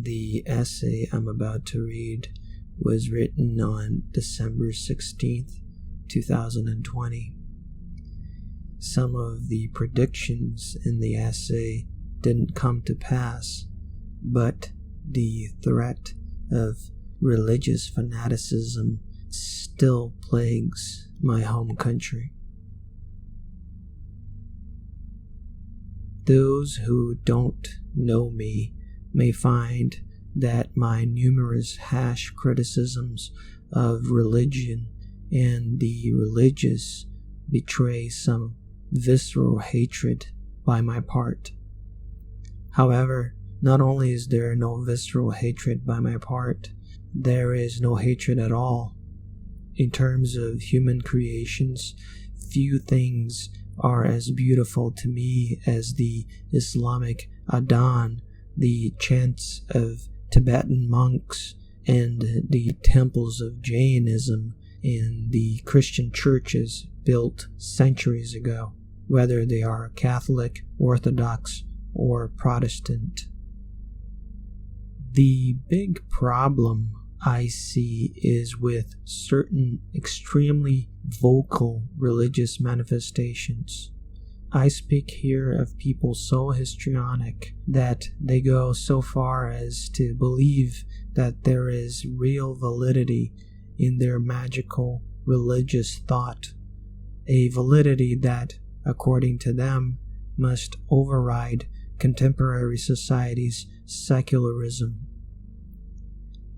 The essay I'm about to read was written on December 16th, 2020. Some of the predictions in the essay didn't come to pass, but the threat of religious fanaticism still plagues my home country. Those who don't know me may find that my numerous harsh criticisms of religion and the religious betray some visceral hatred by my part. However, not only is there no visceral hatred by my part, there is no hatred at all. In terms of human creations, few things are as beautiful to me as the Islamic Adhan, the chants of Tibetan monks, and the temples of Jainism in the Christian churches built centuries ago, whether they are Catholic, Orthodox, or Protestant. The big problem I see is with certain extremely vocal religious manifestations. I speak here of people so histrionic that they go so far as to believe that there is real validity in their magical religious thought, a validity that, according to them, must override contemporary society's secularism.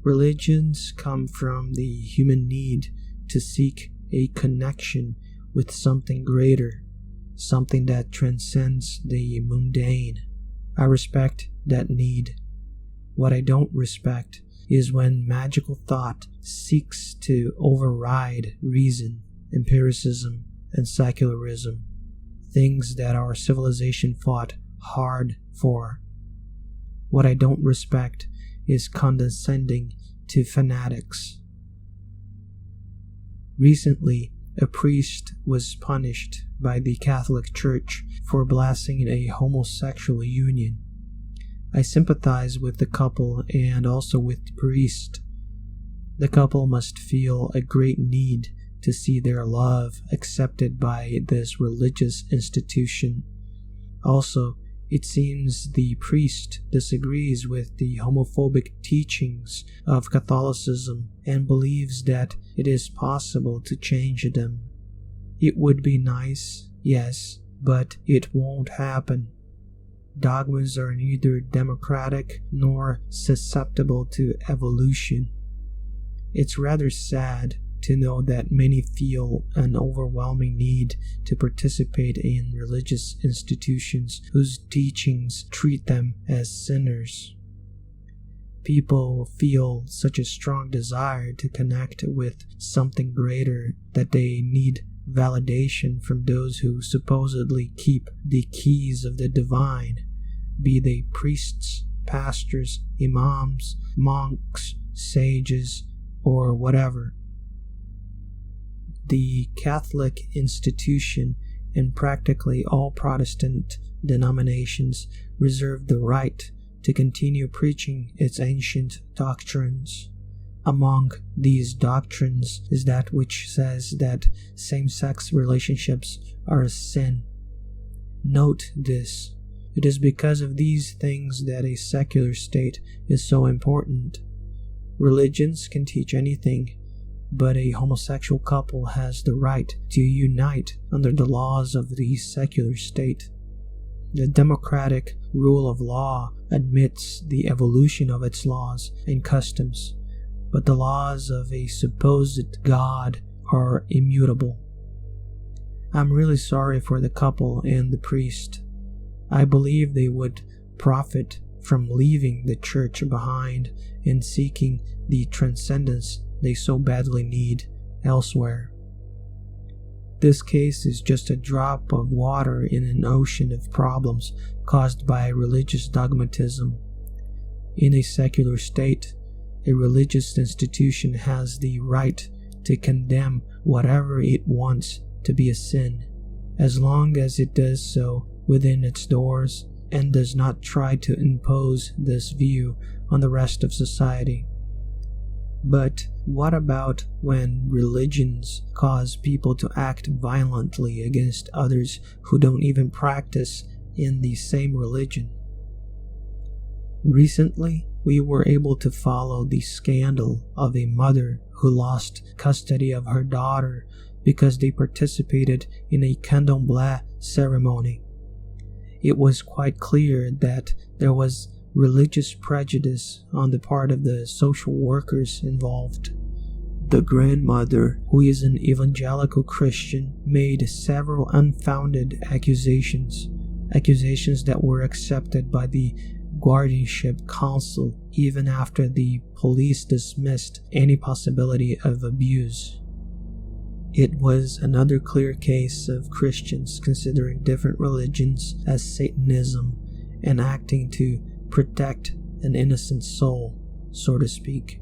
Religions come from the human need to seek a connection with something greater, something that transcends the mundane. I respect that need. What I don't respect is when magical thought seeks to override reason, empiricism, and secularism, things that our civilization fought hard for. What I don't respect is condescending to fanatics. Recently, a priest was punished by the Catholic Church for blessing a homosexual union. I sympathize with the couple and also with the priest. The couple must feel a great need to see their love accepted by this religious institution. Also, it seems the priest disagrees with the homophobic teachings of Catholicism and believes that it is possible to change them. It would be nice, yes, but it won't happen. Dogmas are neither democratic nor susceptible to evolution. It's rather sad to know that many feel an overwhelming need to participate in religious institutions whose teachings treat them as sinners. People feel such a strong desire to connect with something greater that they need validation from those who supposedly keep the keys of the divine, be they priests, pastors, imams, monks, sages, or whatever. The Catholic institution and practically all Protestant denominations reserve the right to continue preaching its ancient doctrines. Among these doctrines is that which says that same-sex relationships are a sin. Note this. It is because of these things that a secular state is so important. Religions can teach anything, but a homosexual couple has the right to unite under the laws of the secular state. The democratic rule of law admits the evolution of its laws and customs, but the laws of a supposed God are immutable. I'm really sorry for the couple and the priest. I believe they would profit from leaving the church behind and seeking the transcendence they so badly need elsewhere. This case is just a drop of water in an ocean of problems caused by religious dogmatism. In a secular state, a religious institution has the right to condemn whatever it wants to be a sin, as long as it does so within its doors and does not try to impose this view on the rest of society. But what about when religions cause people to act violently against others who don't even practice in the same religion? Recently, we were able to follow the scandal of a mother who lost custody of her daughter because they participated in a candomblé ceremony. It was quite clear that there was religious prejudice on the part of the social workers involved. The grandmother, who is an evangelical Christian, made several unfounded accusations that were accepted by the guardianship council even after the police dismissed any possibility of abuse. It was another clear case of Christians considering different religions as Satanism and acting to protect an innocent soul, so to speak.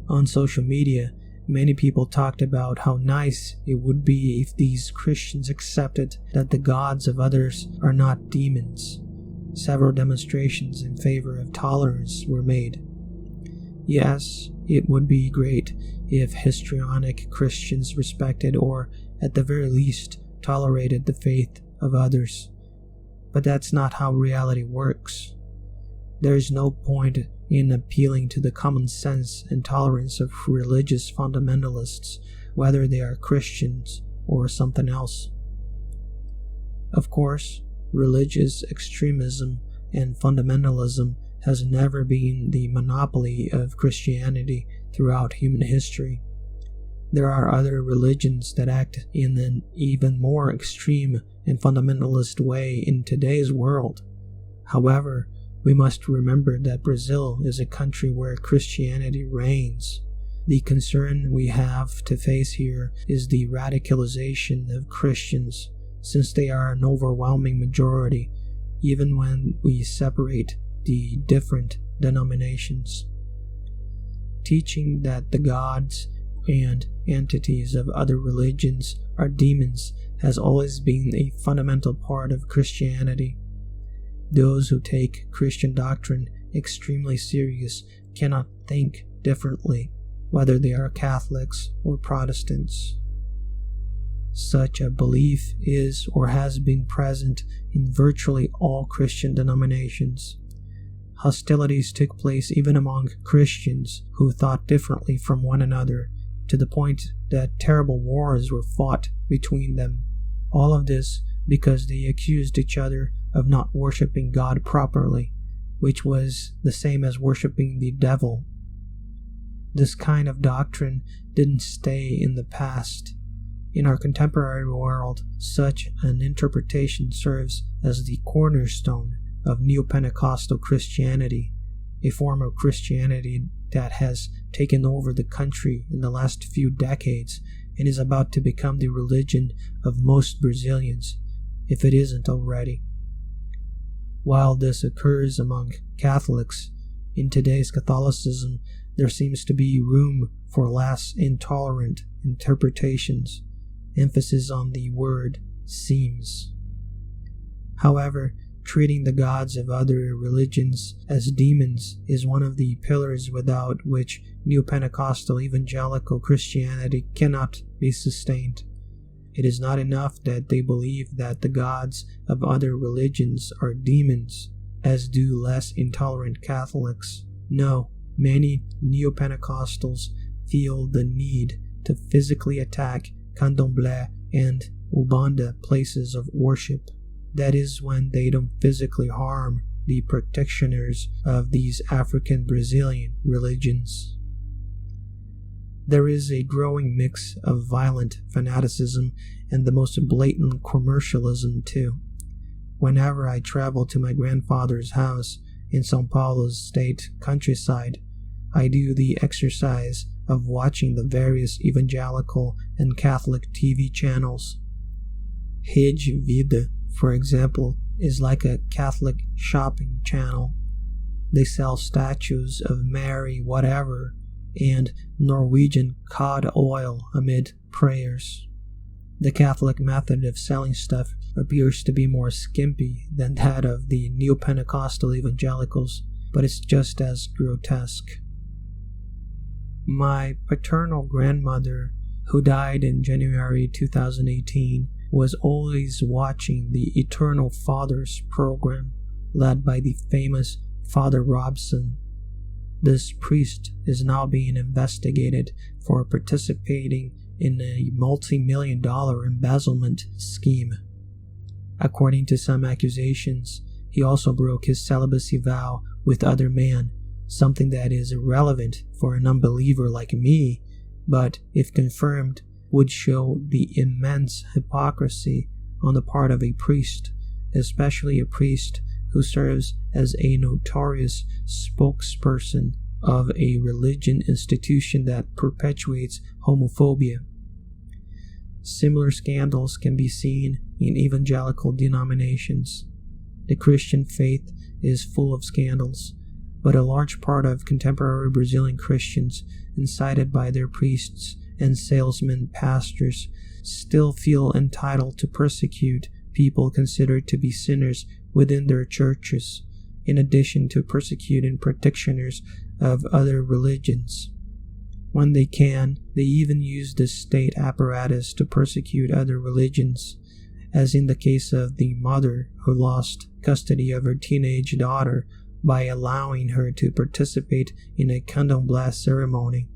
On social media, many people talked about how nice it would be if these Christians accepted that the gods of others are not demons. Several demonstrations in favor of tolerance were made. Yes, it would be great if histrionic Christians respected or, at the very least, tolerated the faith of others. But that's not how reality works. There is no point in appealing to the common sense and tolerance of religious fundamentalists, whether they are Christians or something else. Of course, religious extremism and fundamentalism has never been the monopoly of Christianity throughout human history. There are other religions that act in an even more extreme and fundamentalist way in today's world. However, we must remember that Brazil is a country where Christianity reigns. The concern we have to face here is the radicalization of Christians, since they are an overwhelming majority, even when we separate the different denominations. Teaching that the gods and entities of other religions are demons has always been a fundamental part of Christianity. Those who take Christian doctrine extremely serious cannot think differently, whether they are Catholics or Protestants. Such a belief is or has been present in virtually all Christian denominations. Hostilities took place even among Christians who thought differently from one another, to the point that terrible wars were fought between them. All of this because they accused each other of not worshiping God properly, which was the same as worshiping the devil. This kind of doctrine didn't stay in the past. In our contemporary world, such an interpretation serves as the cornerstone of Neo-Pentecostal Christianity, a form of Christianity that has taken over the country in the last few decades and is about to become the religion of most Brazilians, if it isn't already. While this occurs among Catholics, in today's Catholicism there seems to be room for less intolerant interpretations, emphasis on the word seems. However, treating the gods of other religions as demons is one of the pillars without which Neo-Pentecostal evangelical Christianity cannot be sustained. It is not enough that they believe that the gods of other religions are demons, as do less intolerant Catholics. No, many Neo-Pentecostals feel the need to physically attack Candomblé and Umbanda places of worship. That is when they don't physically harm the practitioners of these African Brazilian religions. There is a growing mix of violent fanaticism and the most blatant commercialism too. Whenever I travel to my grandfather's house in São Paulo's state countryside, I do the exercise of watching the various evangelical and Catholic TV channels. Rede Vida, for example, is like a Catholic shopping channel. They sell statues of Mary whatever and Norwegian cod oil amid prayers. The Catholic method of selling stuff appears to be more skimpy than that of the Neo-Pentecostal evangelicals, but it's just as grotesque. My paternal grandmother, who died in January 2018, was always watching the Eternal Fathers program led by the famous Father Robson. This priest is now being investigated for participating in a multi-million-dollar embezzlement scheme. According to some accusations, he also broke his celibacy vow with other men, something that is irrelevant for an unbeliever like me, but if confirmed, would show the immense hypocrisy on the part of a priest, especially a priest who serves as a notorious spokesperson of a religion institution that perpetuates homophobia. Similar scandals can be seen in evangelical denominations. The Christian faith is full of scandals, but a large part of contemporary Brazilian Christians, incited by their priests and salesman pastors, still feel entitled to persecute people considered to be sinners within their churches, in addition to persecuting practitioners of other religions. When they can, they even use the state apparatus to persecute other religions, as in the case of the mother who lost custody of her teenage daughter by allowing her to participate in a candomblé ceremony.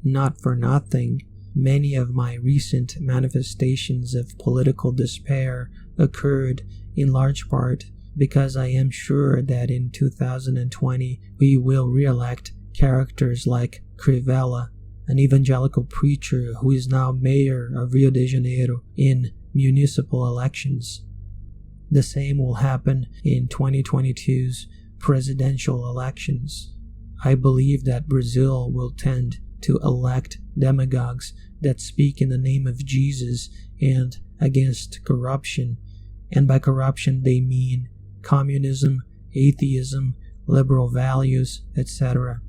Not for nothing, many of my recent manifestations of political despair occurred in large part because I am sure that in 2020 we will re-elect characters like Crivella, an evangelical preacher who is now mayor of Rio de Janeiro, in municipal elections. The same will happen in 2022's presidential elections. I believe that Brazil will tend to elect demagogues that speak in the name of Jesus and against corruption, and by corruption they mean communism, atheism, liberal values, etc.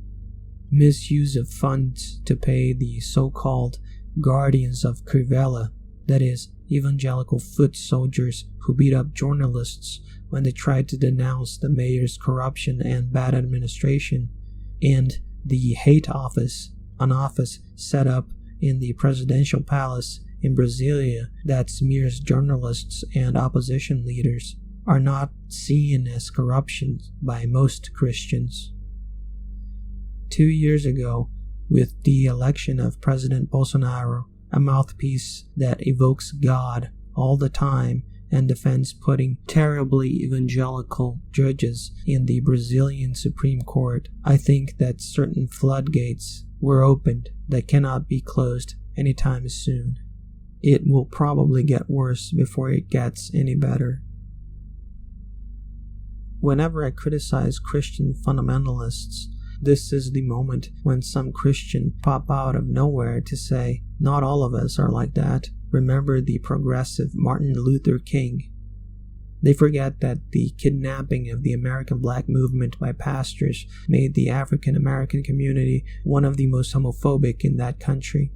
Misuse of funds to pay the so-called guardians of Crivella, that is, evangelical foot soldiers who beat up journalists when they tried to denounce the mayor's corruption and bad administration, and the hate office, an office set up in the presidential palace in Brasilia that smears journalists and opposition leaders, are not seen as corruption by most Christians. 2 years ago, with the election of President Bolsonaro, a mouthpiece that evokes God all the time and defends putting terribly evangelical judges in the Brazilian Supreme Court, I think that certain floodgates were opened that cannot be closed anytime soon. It will probably get worse before it gets any better. Whenever I criticize Christian fundamentalists, this is the moment when some Christian pop out of nowhere to say, "Not all of us are like that. Remember the progressive Martin Luther King." They forget that the kidnapping of the American black movement by pastors made the African American community one of the most homophobic in that country.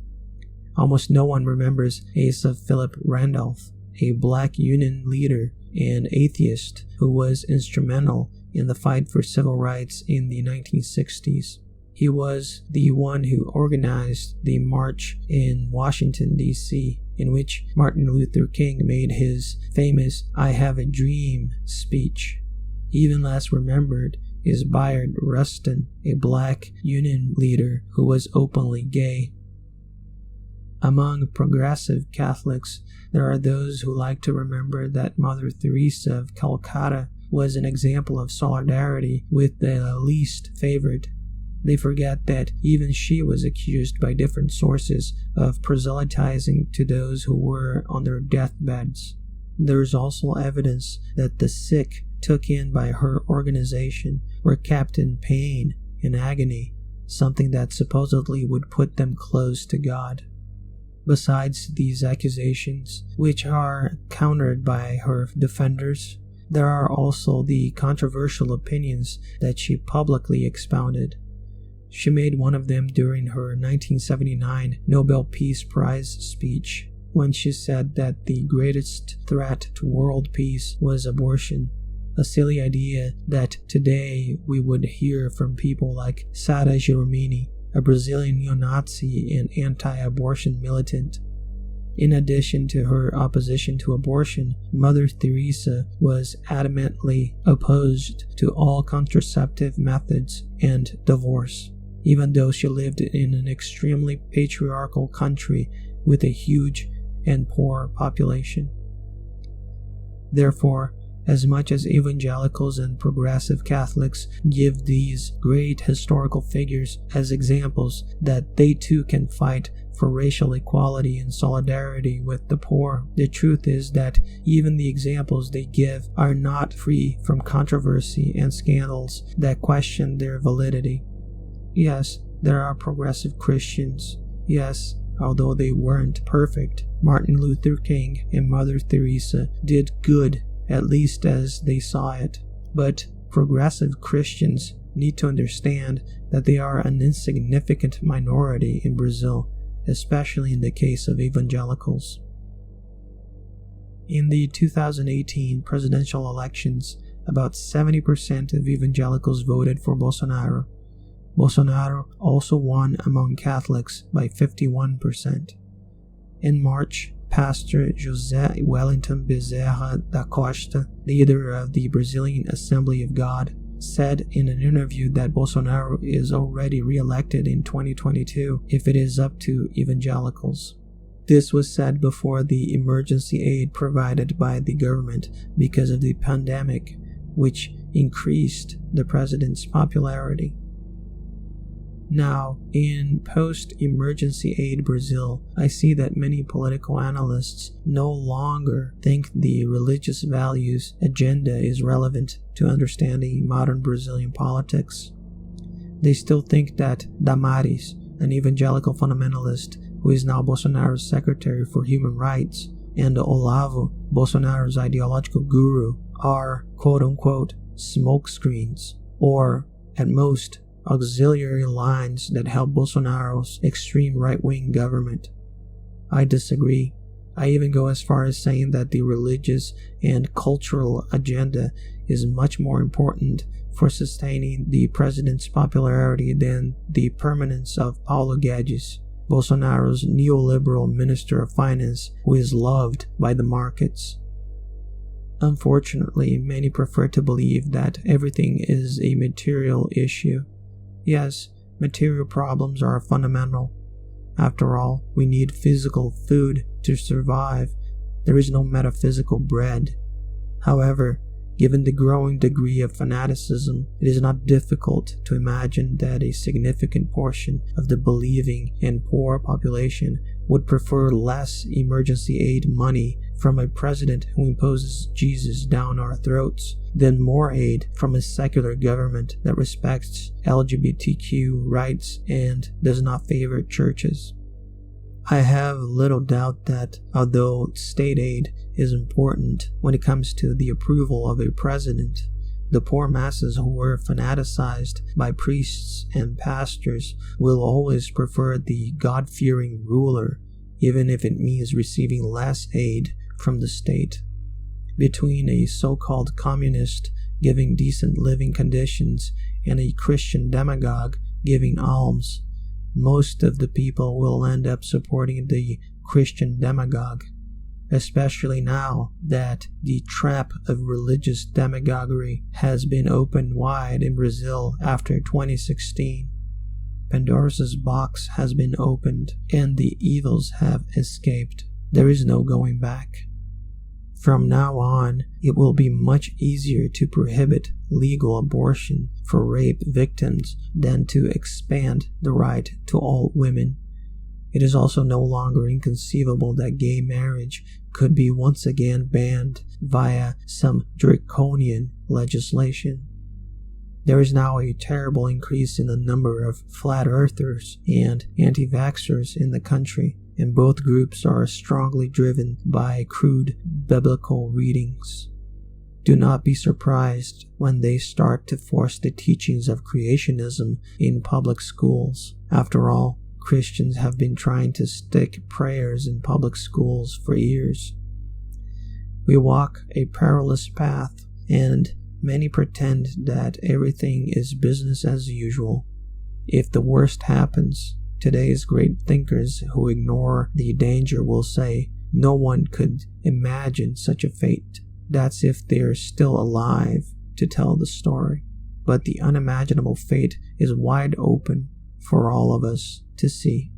Almost no one remembers Asa Philip Randolph, a black union leader and atheist who was instrumental in the fight for civil rights in the 1960s. He was the one who organized the march in Washington, D.C., in which Martin Luther King made his famous "I Have a Dream" speech. Even less remembered is Bayard Rustin, a black union leader who was openly gay. Among progressive Catholics, there are those who like to remember that Mother Teresa of Calcutta was an example of solidarity with the least favored. They forget that even she was accused by different sources of proselytizing to those who were on their deathbeds. There is also evidence that the sick took in by her organization were kept in pain and agony, something that supposedly would put them close to God. Besides these accusations, which are countered by her defenders, there are also the controversial opinions that she publicly expounded. She made one of them during her 1979 Nobel Peace Prize speech, when she said that the greatest threat to world peace was abortion, a silly idea that today we would hear from people like Sara Giromini, a Brazilian neo-Nazi and anti-abortion militant. In addition to her opposition to abortion, Mother Teresa was adamantly opposed to all contraceptive methods and divorce, even though she lived in an extremely patriarchal country with a huge and poor population. Therefore, as much as evangelicals and progressive Catholics give these great historical figures as examples that they too can fight for racial equality and solidarity with the poor, the truth is that even the examples they give are not free from controversy and scandals that question their validity. Yes, there are progressive Christians. Yes, although they weren't perfect, Martin Luther King and Mother Teresa did good, at least as they saw it. But progressive Christians need to understand that they are an insignificant minority in Brazil, especially in the case of evangelicals. In the 2018 presidential elections, about 70% of evangelicals voted for Bolsonaro. Bolsonaro also won among Catholics by 51%. In March, Pastor José Wellington Bezerra da Costa, leader of the Brazilian Assembly of God, said in an interview that Bolsonaro is already re-elected in 2022 if it is up to evangelicals. This was said before the emergency aid provided by the government because of the pandemic, which increased the president's popularity. Now, in post-emergency aid Brazil, I see that many political analysts no longer think the religious values agenda is relevant to understanding modern Brazilian politics. They still think that Damares, an evangelical fundamentalist who is now Bolsonaro's Secretary for Human Rights, and Olavo, Bolsonaro's ideological guru, are quote-unquote smokescreens, or, at most, auxiliary lines that help Bolsonaro's extreme right-wing government. I disagree. I even go as far as saying that the religious and cultural agenda is much more important for sustaining the president's popularity than the permanence of Paulo Guedes, Bolsonaro's neoliberal Minister of Finance, who is loved by the markets. Unfortunately, many prefer to believe that everything is a material issue. Yes, material problems are fundamental. After all, we need physical food to survive. There is no metaphysical bread. However, given the growing degree of fanaticism, it is not difficult to imagine that a significant portion of the believing and poor population would prefer less emergency aid money from a president who imposes Jesus down our throats than more aid from a secular government that respects LGBTQ rights and does not favor churches. I have little doubt that, although state aid is important when it comes to the approval of a president, the poor masses who were fanaticized by priests and pastors will always prefer the God-fearing ruler, even if it means receiving less aid from the state. Between a so-called communist giving decent living conditions and a Christian demagogue giving alms, most of the people will end up supporting the Christian demagogue, especially now that the trap of religious demagoguery has been opened wide in Brazil after 2016. Pandora's box has been opened and the evils have escaped. There is no going back. From now on, it will be much easier to prohibit legal abortion for rape victims than to expand the right to all women. It is also no longer inconceivable that gay marriage could be once again banned via some draconian legislation. There is now a terrible increase in the number of flat earthers and anti-vaxxers in the country, and both groups are strongly driven by crude biblical readings. Do not be surprised when they start to force the teachings of creationism in public schools. After all, Christians have been trying to stick prayers in public schools for years. We walk a perilous path, and Many pretend that everything is business as usual. If the worst happens, today's great thinkers who ignore the danger will say, no one could imagine such a fate. That's if they're still alive to tell the story. But the unimaginable fate is wide open for all of us to see.